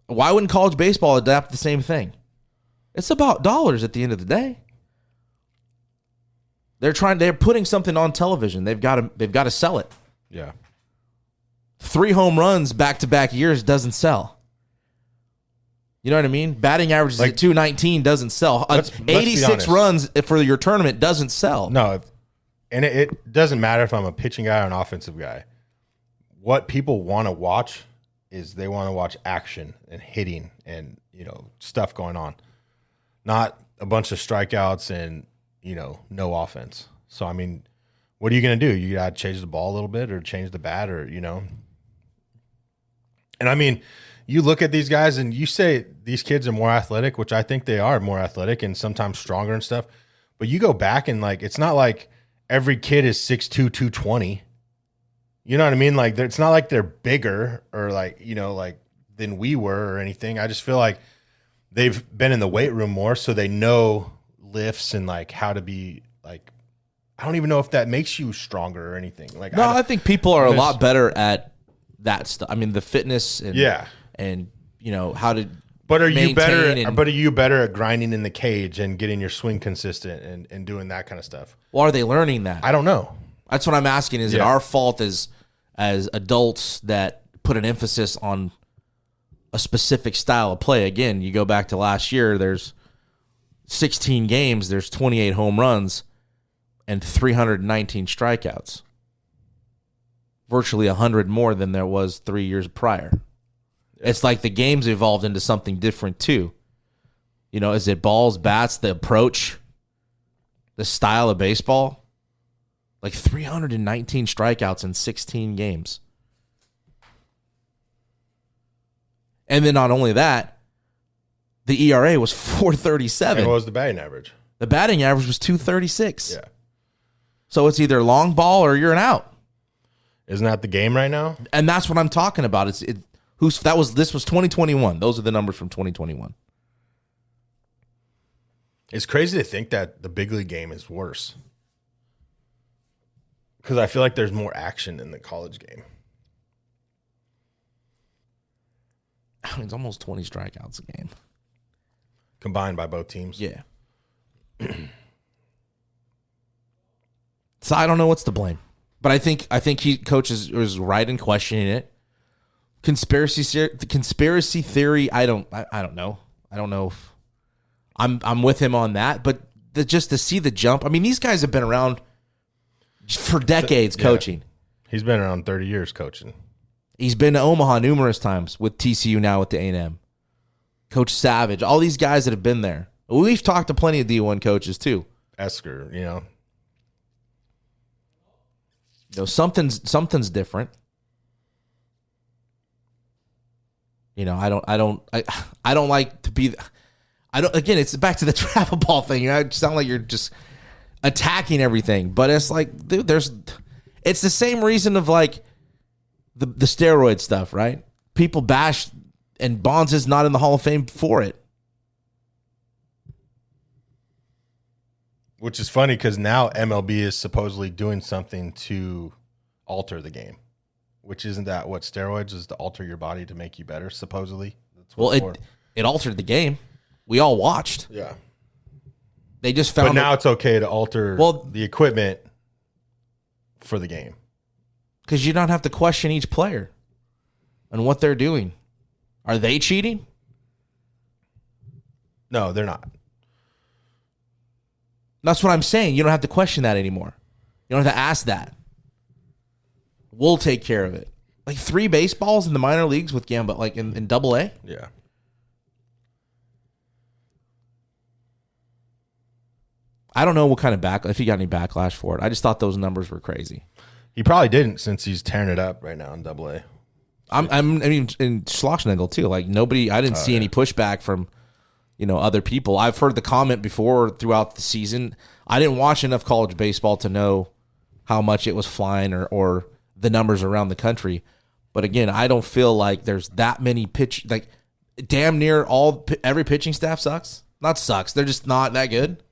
Why wouldn't college baseball adapt the same thing? It's about dollars at the end of the day. They're putting something on television. They've got to sell it. Yeah. 3 home runs back-to-back years doesn't sell. You know what I mean? Batting averages at 219 doesn't sell. Let's 86 runs for your tournament doesn't sell. No, and it doesn't matter if I'm a pitching guy or an offensive guy. What people want to watch is they want to watch action and hitting and, stuff going on. Not a bunch of strikeouts and, no offense. So, I mean, what are you going to do? You got to change the ball a little bit or change the bat or, And, I mean, you look at these guys and you say these kids are more athletic, which I think they are more athletic and sometimes stronger and stuff. But you go back and, it's not like every kid is 6'2", 220. You know what I mean? It's not like they're bigger or than we were or anything. I just feel like they've been in the weight room more, so they know lifts and how to be I don't even know if that makes you stronger or anything. I think people are a lot better at that stuff. I mean, the fitness and how to. But are you better? But are you better at grinding in the cage and getting your swing consistent and doing that kind of stuff? Well, are they learning that? I don't know. That's what I'm asking. Is it our fault as adults that put an emphasis on a specific style of play? Again, you go back to last year, there's 16 games, there's 28 home runs and 319 strikeouts. Virtually 100 more than there was 3 years prior. Yeah. It's like the game's evolved into something different too. Is it balls, bats, the approach, the style of baseball? 319 strikeouts in 16 games. And then not only that, the ERA was 4.37. And what was the batting average? The batting average was 2.36. Yeah. So it's either long ball or you're an out. Isn't that the game right now? And that's what I'm talking about. This was 2021. Those are the numbers from 2021. It's crazy to think that the big league game is worse. Because I feel like there's more action in the college game. I mean, it's almost 20 strikeouts a game. Combined by both teams? Yeah. So I don't know what's to blame. But I think coach is right in questioning it. The conspiracy theory, I don't know. I don't know if I'm with him on that. But just to see the jump, I mean, these guys have been around for decades coaching. He's been around 30 years coaching. He's been to Omaha numerous times with TCU, now with the A&M. Coach Savage, all these guys that have been there. We've talked to plenty of D1 coaches too. Esker, something's different. I don't like to be. Again, it's back to the travel ball thing. I sound like you're just attacking everything, but it's dude, it's the same reason of the steroid stuff, right? People bash, and Bonds is not in the Hall of Fame for it. Which is funny because now MLB is supposedly doing something to alter the game, which isn't that what steroids is to alter your body to make you better, supposedly. That's Well, what it's for. it altered the game. We all watched. Yeah. They just found But now it's okay to alter the equipment for the game. because you don't have to question each player and what they're doing. Are they cheating? No, they're not. That's what I'm saying. You don't have to question that anymore. You don't have to ask that. We'll take care of it. Like 3 baseballs in the minor leagues with Gamba, like in Double A. Yeah. I don't know what kind of if he got any backlash for it. I just thought those numbers were crazy. He probably didn't since he's tearing it up right now in Double A. I mean, in Schlossnagel too. Like I didn't see any pushback from, other people. I've heard the comment before throughout the season. I didn't watch enough college baseball to know how much it was flying or the numbers around the country. But again, I don't feel like there's that many like damn near every pitching staff sucks. Not sucks. They're just not that good.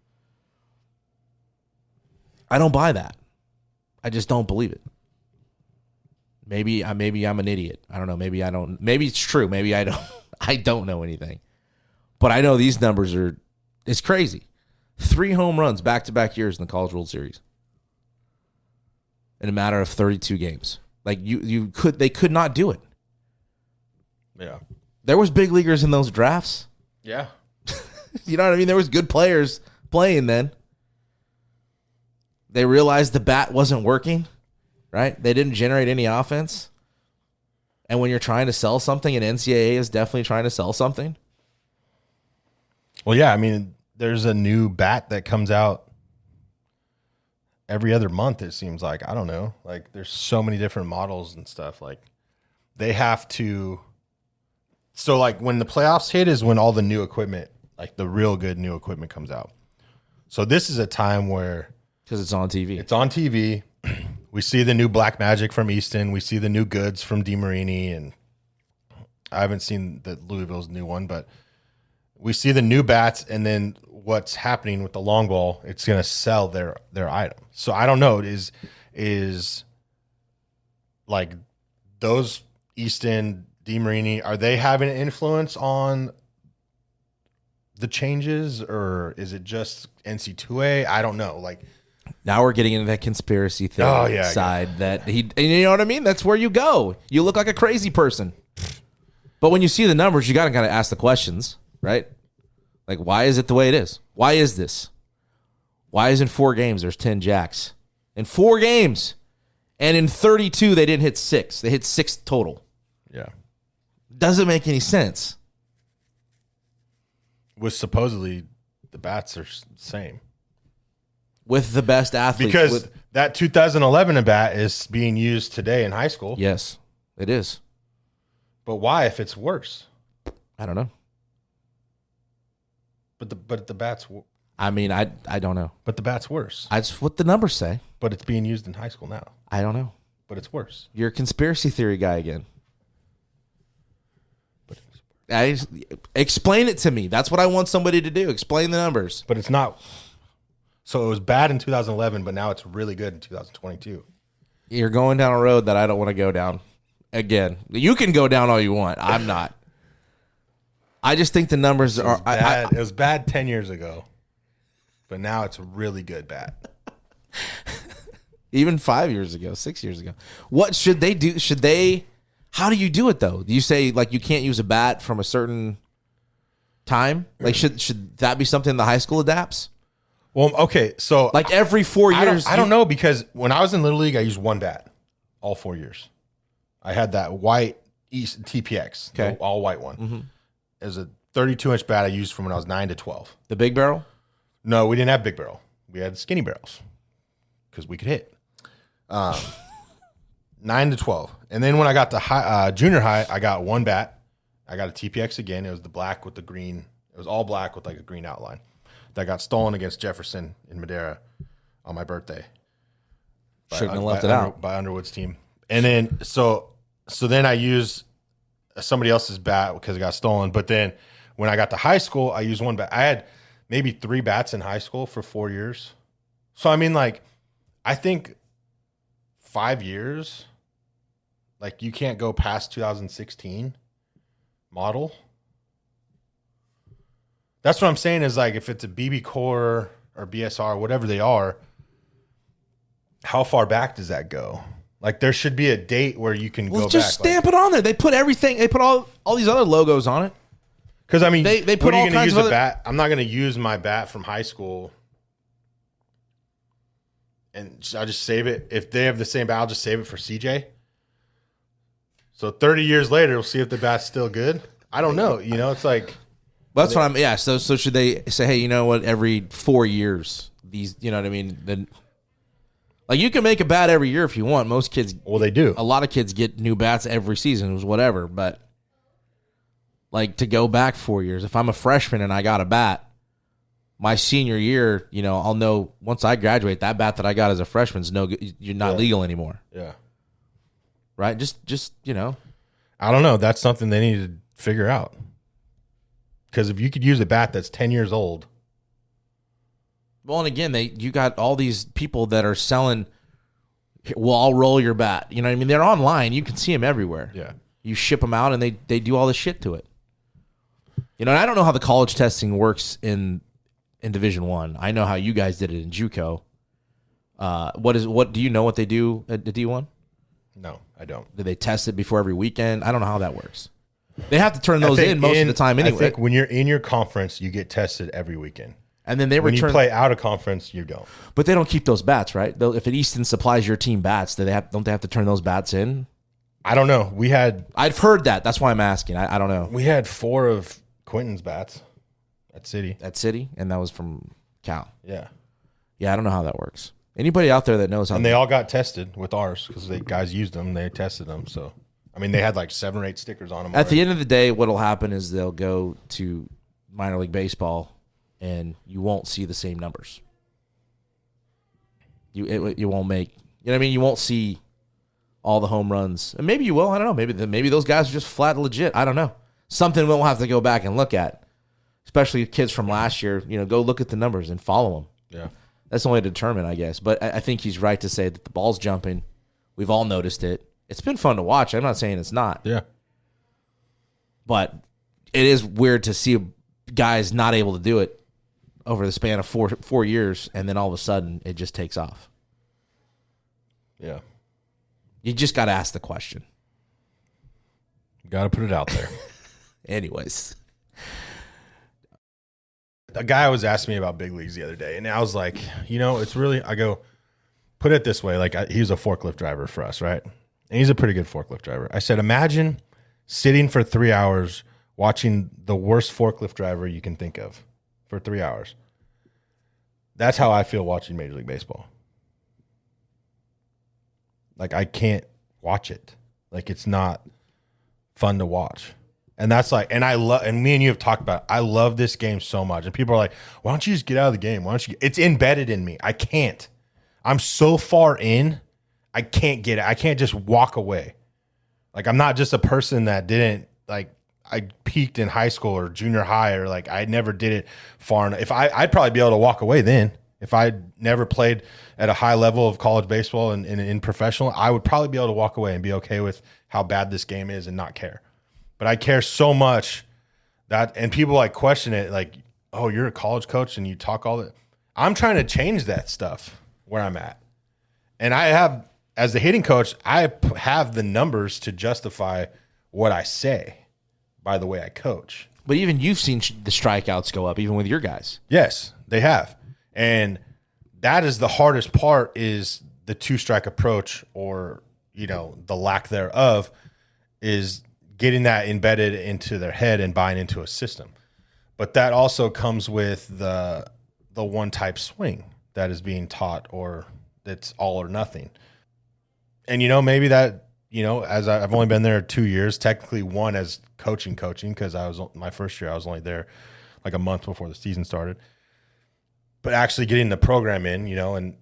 I don't buy that. I just don't believe it. Maybe I'm an idiot. I don't know. Maybe I don't. Maybe it's true. Maybe I don't. I don't know anything. But I know these numbers it's crazy. 3 home runs back-to-back years in the College World Series in a matter of 32 games. Like they could not do it. Yeah. There was big leaguers in those drafts. Yeah. You know what I mean? There was good players playing then. They realized the bat wasn't working, right? They didn't generate any offense. And when you're trying to sell something, and NCAA is definitely trying to sell something. Well, yeah, I mean, there's a new bat that comes out every other month, it seems like. I don't know. Like, there's so many different models and stuff. Like, they have to. So, like, when the playoffs hit is when all the new equipment, like the real good new equipment comes out. So, this is a time where. Because it's on TV. It's on TV. We see the new Black Magic from Easton. We see the new goods from DeMarini. And I haven't seen the Louisville's new one, but we see the new bats. And then what's happening with the long ball, it's going to sell their item. So I don't know. Is like those Easton, DeMarini, are they having an influence on the changes, or is it just NC2A? I don't know. Like, now we're getting into that conspiracy theory side that and you know what I mean? That's where you go. You look like a crazy person. But when you see the numbers, you got to kind of ask the questions, right? Like, why is it the way it is? Why is this? Why is in 4 games there's 10 jacks? In 4 games. And in 32, they didn't hit 6. They hit 6 total. Yeah. Doesn't make any sense. Was supposedly the bats are the same. With the best athletes. Because that 2011 bat is being used today in high school. Yes, it is. But why if it's worse? I don't know. But the bat's. I mean, I don't know. But the bat's worse. That's what the numbers say. But it's being used in high school now. I don't know. But it's worse. You're a conspiracy theory guy again. Explain it to me. That's what I want somebody to do. Explain the numbers. But it's not. So it was bad in 2011, but now it's really good in 2022. You're going down a road that I don't want to go down. Again, you can go down all you want. I'm not. I just think the numbers are. It was bad 10 years ago, but now it's a really good bat. Even 5 years ago, 6 years ago. What should they do? How do you do it though? Do you say like you can't use a bat from a certain time? Like should that be something the high school adapts? Well, okay, so like every 4 years. I don't know, because when I was in Little League, I used one bat all 4 years. I had that white East TPX, okay, the all white one. Mm-hmm. It was a 32-inch bat I used from when I was 9 to 12. The big barrel? No, we didn't have big barrel. We had skinny barrels because we could hit. 9 to 12. And then when I got to junior high, I got one bat. I got a TPX again. It was the black with the green. It was all black with like a green outline. That got stolen against Jefferson in Madera on my birthday. Shouldn't have left it out. By Underwood's team. And then, so then I used somebody else's bat because it got stolen. But then when I got to high school, I used one bat. I had maybe 3 bats in high school for 4 years. So, I mean, like, I think 5 years, Like you can't go past 2016 model. That's what I'm saying is like if it's a BB Core or BSR, whatever they are, how far back does that go? Like there should be a date where you can go back. Just stamp it on there. They put everything. They put all these other logos on it. Because I mean, they put what are all you going kinds to use of a other... bat? I'm not going to use my bat from high school, and I'll just save it. If they have the same bat, I'll just save it for CJ. So 30 years later, we'll see if the bat's still good. I don't know. You know, it's like that's what I'm. Yeah. So should they say, hey, you know what? Every 4 years, these, you know what I mean? Then, like you can make a bat every year if you want. Most kids, well, they do. A lot of kids get new bats every season, whatever. But like to go back 4 years, if I'm a freshman and I got a bat, my senior year, you know, I'll know once I graduate that bat that I got as a freshman's no good. You're not legal anymore. Yeah. Right. Just you know, I don't know. That's something they need to figure out. Because if you could use a bat that's 10 years old. Well, and again, you got all these people that are selling, well, I'll roll your bat. You know what I mean? They're online. You can see them everywhere. Yeah. You ship them out, and they do all this shit to it. You know, and I don't know how the college testing works in Division I. I know how you guys did it in JUCO. What do you know what they do at the D1? No, I don't. Do they test it before every weekend? I don't know how that works. They have to turn those in most of the time anyway. I think when you're in your conference, you get tested every weekend. And then when you play out of conference, you don't. But they don't keep those bats, right? If an Easton supplies your team bats, don't they have to turn those bats in? I don't know. I've heard that. That's why I'm asking. I don't know. We had 4 of Quentin's bats at City. And that was from Cal. Yeah. Yeah, I don't know how that works. Anybody out there that knows how? And they all got tested with ours because the guys used them. They tested them. So, I mean, they had like 7 or 8 stickers on them. At the end of the day, what'll happen is they'll go to minor league baseball, and you won't see the same numbers. You won't make. You know what I mean? You won't see all the home runs, and maybe you will. I don't know. Maybe those guys are just flat legit. I don't know. Something we'll have to go back and look at, especially kids from last year. You know, go look at the numbers and follow them. Yeah. That's the only way to determine, I guess. But I think he's right to say that the ball's jumping. We've all noticed it. It's been fun to watch. I'm not saying it's not. Yeah. But it is weird to see guys not able to do it over the span of four years, and then all of a sudden it just takes off. Yeah. You just got to ask the question. Got to put it out there. Anyways. A guy was asking me about big leagues the other day, and I was like, you know, it's really, I go, put it this way. Like, he's a forklift driver for us, right? And he's a pretty good forklift driver. I said, imagine sitting for 3 hours watching the worst forklift driver you can think of for 3 hours. That's how I feel watching Major League Baseball. Like, I can't watch it. Like, it's not fun to watch. And that's like, and I love, and me and you have talked about it. I love this game so much. And people are like, why don't you just get out of the game? Why don't you? It's embedded in me. I can't. I'm so far in, I can't get it. I can't just walk away. Like, I'm not just a person that didn't, like, I peaked in high school or junior high, or like I never did it far enough. I'd probably be able to walk away then. If I'd never played at a high level of college baseball and in professional, I would probably be able to walk away and be okay with how bad this game is and not care. But I care so much that, and people like question it, like, oh, you're a college coach and you talk all that. I'm trying to change that stuff where I'm at. And I have, as the hitting coach, I have the numbers to justify what I say by the way I coach. But even you've seen the strikeouts go up, even with your guys. Yes, they have. And that is the hardest part, is the 2-strike approach, or, you know, the lack thereof, is getting that embedded into their head and buying into a system. But that also comes with the one type swing that is being taught, or it's all or nothing. And, you know, maybe that, you know, as I've only been there 2 years, technically one as coaching, because I was, my first year, I was only there like a month before the season started. But actually getting the program in, you know, and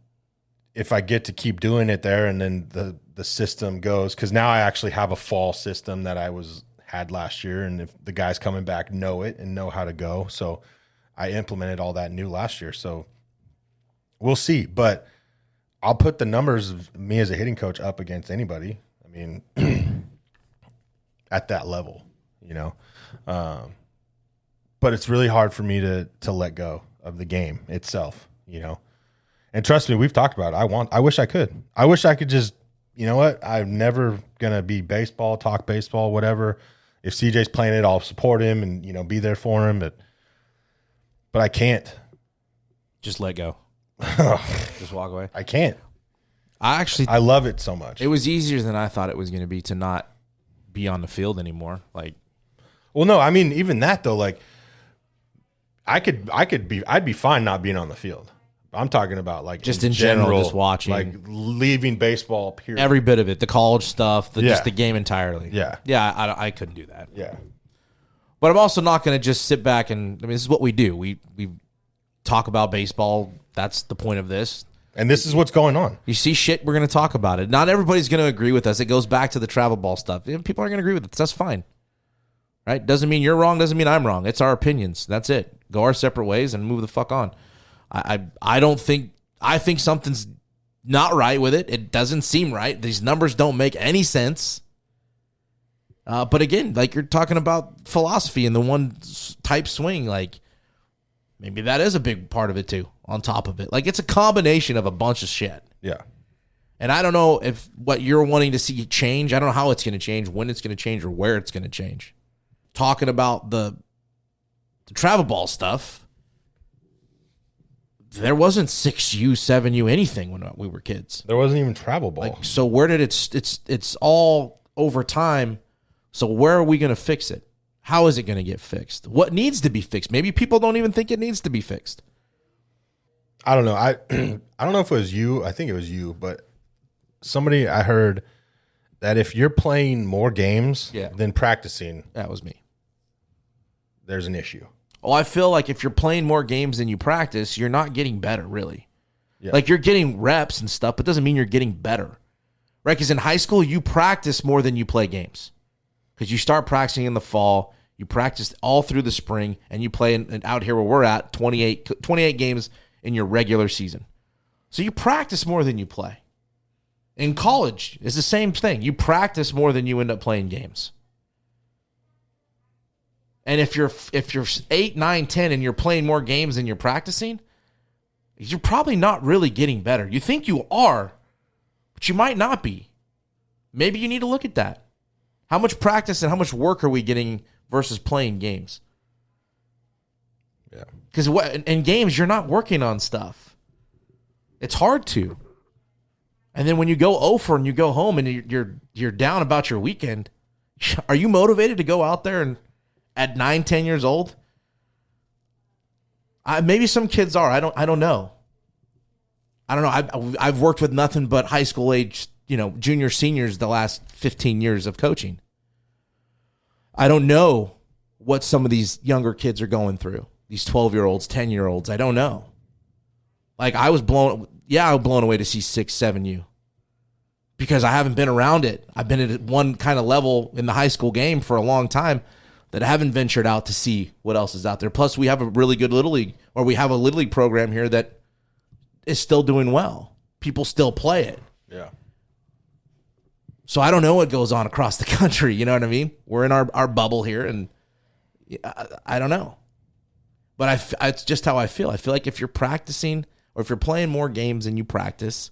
if I get to keep doing it there, and then the system goes, because now I actually have a fall system that I had last year, and if the guys coming back know it and know how to go. So I implemented all that new last year. So we'll see. But I'll put the numbers of me as a hitting coach up against anybody. I mean, at that level, you know. But it's really hard for me to let go of the game itself, you know. And trust me, we've talked about it. I wish I could. I wish I could just, you know what? I'm never going to be baseball, talk baseball, whatever. If CJ's playing it, I'll support him and, you know, be there for him. But I can't. Just let go. Just walk away. I can't. I love it so much. It was easier than I thought it was going to be to not be on the field anymore. Like, well, no, I mean, even that though, like I'd be fine not being on the field. I'm talking about like just in general, just watching, like leaving baseball. Period. Every bit of it, the college stuff, just the game entirely. Yeah. I couldn't do that. Yeah, but I'm also not going to just sit back and. I mean, this is what we do. We talk about baseball. That's the point of this. And this is what's going on. You see shit, we're going to talk about it. Not everybody's going to agree with us. It goes back to the travel ball stuff. People aren't going to agree with it. That's fine. Right? Doesn't mean you're wrong. Doesn't mean I'm wrong. It's our opinions. That's it. Go our separate ways and move the fuck on. I don't think I think something's not right with it. It doesn't seem right. These numbers don't make any sense. But again, like you're talking about philosophy and the one type swing, like maybe that is a big part of it too, on top of it. Like it's a combination of a bunch of shit. Yeah. And I don't know if what you're wanting to see change, I don't know how it's going to change, when it's going to change, or where it's going to change. Talking about the travel ball stuff, there wasn't 6U, 7U, anything when we were kids. There wasn't even travel ball. Like, so where did it's all over time. So where are we going to fix it? How is it going to get fixed? What needs to be fixed? Maybe people don't even think it needs to be fixed. I don't know. I don't know if it was you. I think it was you, but somebody I heard that if you're playing more games than practicing, That was me. there's an issue. Oh, I feel like if you're playing more games than you practice, you're not getting better, really. Yeah. Like you're getting reps and stuff, but doesn't mean you're getting better. Right? Because in high school, you practice more than you play games. Because you start practicing in the fall, you practice all through the spring, and you play out here where we're at, 28 games in your regular season. So you practice more than you play. In college, it's the same thing. You practice more than you end up playing games. And if you're 8, 9, 10 and you're playing more games than you're practicing, you're probably not really getting better. You think you are, but you might not be. Maybe you need to look at that. How much practice and how much work are we getting versus playing games? Yeah. Because in games, you're not working on stuff. It's hard to. And then when you go over and you go home and you're down about your weekend, are you motivated to go out there and at 9, 10 years old? Maybe some kids are. I don't know. I don't know. I've worked with nothing but high school age, junior, seniors the last 15 years of coaching. I don't know what some of these younger kids are going through. These 12-year-olds, 10-year-olds. I don't know. Like I was blown away to see 6, 7U. Because I haven't been around it. I've been at one kind of level in the high school game for a long time that I haven't ventured out to see what else is out there. Plus, we have a really good Little League, or we have a Little League program here that is still doing well. People still play it. Yeah. So I don't know what goes on across the country. You know what I mean? We're in our bubble here, and I don't know. But it's just how I feel. I feel like if you're practicing or if you're playing more games than you practice,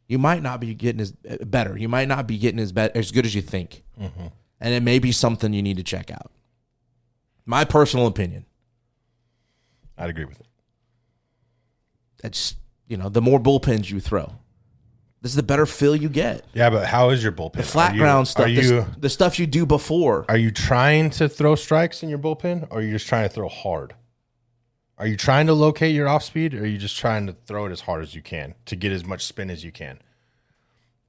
you might not be getting as better. You might not be getting as good as you think. Mm-hmm. And it may be something you need to check out. My personal opinion. I'd agree with it. That's, the more bullpens you throw, this is the better feel you get. Yeah, but how is your bullpen? The flat ground stuff, the stuff you do before. Are you trying to throw strikes in your bullpen, or are you just trying to throw hard? Are you trying to locate your off speed, or are you just trying to throw it as hard as you can to get as much spin as you can?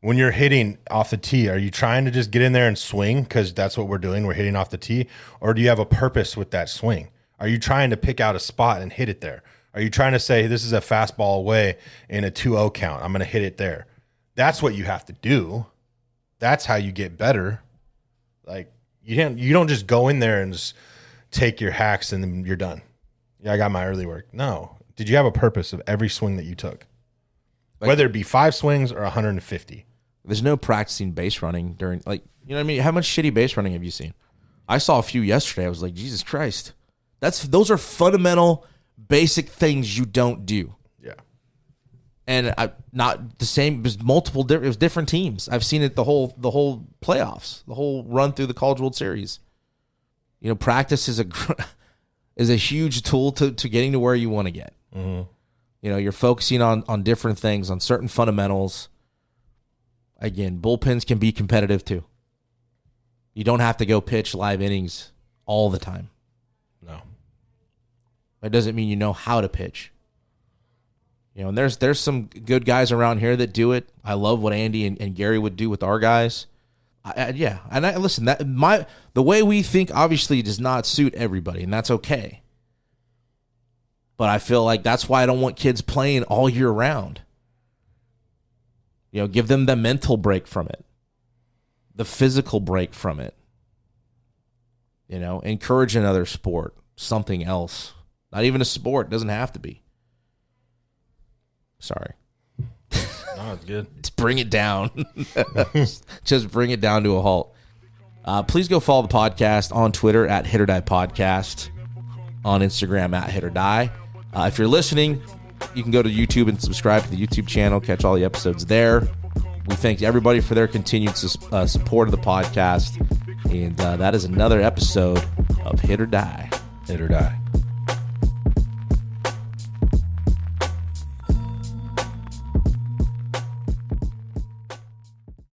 When you're hitting off the tee, are you trying to just get in there and swing because that's what we're doing? We're hitting off the tee. Or do you have a purpose with that swing? Are you trying to pick out a spot and hit it there? Are you trying to say this is a fastball away in a 2-0 count? I'm going to hit it there. That's what you have to do. That's how you get better. Like you don't just go in there and just take your hacks and then you're done. Yeah, I got my early work. No. Did you have a purpose of every swing that you took? Whether it be 5 swings or 150. There's no practicing base running during, You know what I mean? How much shitty base running have you seen? I saw a few yesterday. I was like, Jesus Christ. Those are fundamental, basic things you don't do. Yeah. And not the same. It was multiple. It was different teams. I've seen it the whole playoffs, the whole run through the College World Series. You know, practice is a huge tool to getting to where you want to get. Mm-hmm. You know, you're focusing on different things, on certain fundamentals. Again, bullpens can be competitive too. You don't have to go pitch live innings all the time. No. That doesn't mean you know how to pitch. You know, and there's some good guys around here that do it. I love what Andy and Gary would do with our guys. Listen, the way we think obviously does not suit everybody, and that's okay. But I feel like that's why I don't want kids playing all year round. You know, give them the mental break from it, the physical break from it. You know, encourage another sport, something else. Not even a sport. It doesn't have to be. Sorry. No, it's good. Just bring it down. Just bring it down to a halt. Please go follow the podcast on Twitter at HIT.OR.DIE Podcast, on Instagram at HIT.OR.DIE. If you're listening, you can go to YouTube and subscribe to the YouTube channel, catch all the episodes there. We thank everybody for their continued support of the podcast. And that is another episode of HIT.OR.DIE. HIT or die.